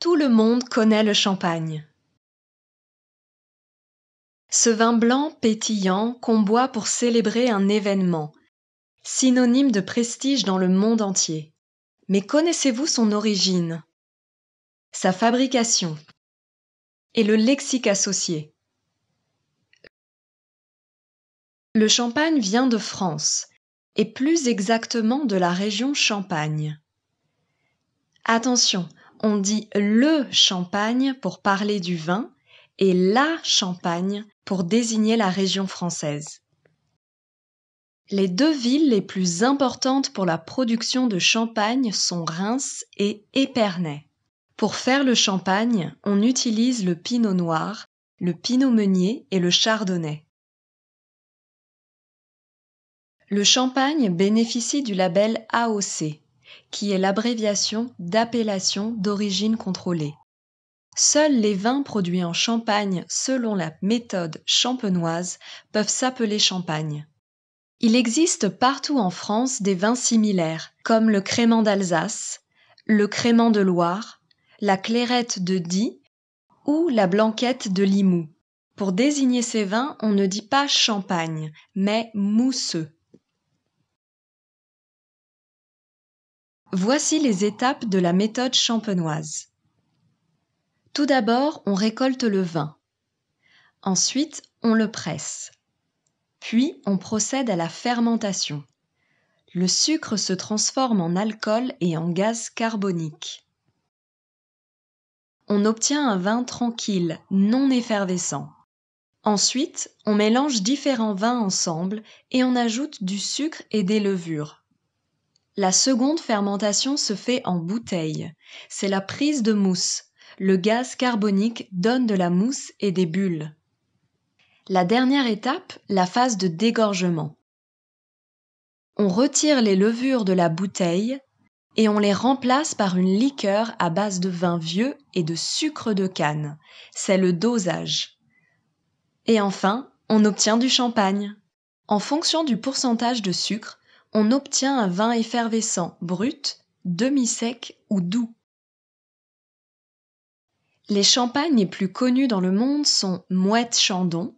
Tout le monde connaît le champagne. Ce vin blanc pétillant qu'on boit pour célébrer un événement, synonyme de prestige dans le monde entier. Mais connaissez-vous son origine, sa fabrication et le lexique associé? Le champagne vient de France, et plus exactement de la région Champagne. Attention, on dit le champagne pour parler du vin et la Champagne pour désigner la région française. Les deux villes les plus importantes pour la production de champagne sont Reims et Épernay. Pour faire le champagne, on utilise le pinot noir, le pinot meunier et le chardonnay. Le champagne bénéficie du label AOC, qui est l'abréviation d'appellation d'origine contrôlée. Seuls les vins produits en Champagne selon la méthode champenoise peuvent s'appeler champagne. Il existe partout en France des vins similaires, comme le crément d'Alsace, le crément de Loire, la clairette de Die ou la blanquette de Limoux. Pour désigner ces vins, on ne dit pas champagne, mais mousseux. Voici les étapes de la méthode champenoise. Tout d'abord, on récolte le vin. Ensuite, on le presse. Puis, on procède à la fermentation. Le sucre se transforme en alcool et en gaz carbonique. On obtient un vin tranquille, non effervescent. Ensuite, on mélange différents vins ensemble et on ajoute du sucre et des levures. La seconde fermentation se fait en bouteille. C'est la prise de mousse. Le gaz carbonique donne de la mousse et des bulles. La dernière étape, la phase de dégorgement. On retire les levures de la bouteille et on les remplace par une liqueur à base de vin vieux et de sucre de canne. C'est le dosage. Et enfin, on obtient du champagne. En fonction du pourcentage de sucre, on obtient un vin effervescent, brut, demi-sec ou doux. Les champagnes les plus connus dans le monde sont Moët Chandon,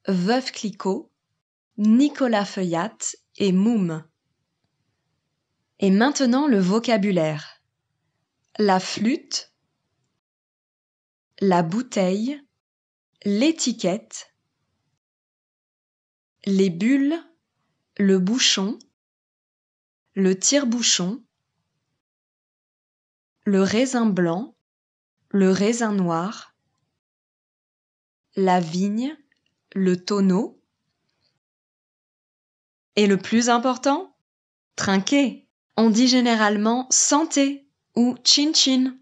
Veuve Clicquot, Nicolas Feuillat et Mumm. Et maintenant le vocabulaire. La flûte, la bouteille, l'étiquette, les bulles, le bouchon, le tire-bouchon, le raisin blanc, le raisin noir, la vigne, le tonneau, et le plus important, trinquer. On dit généralement santé ou chin chin.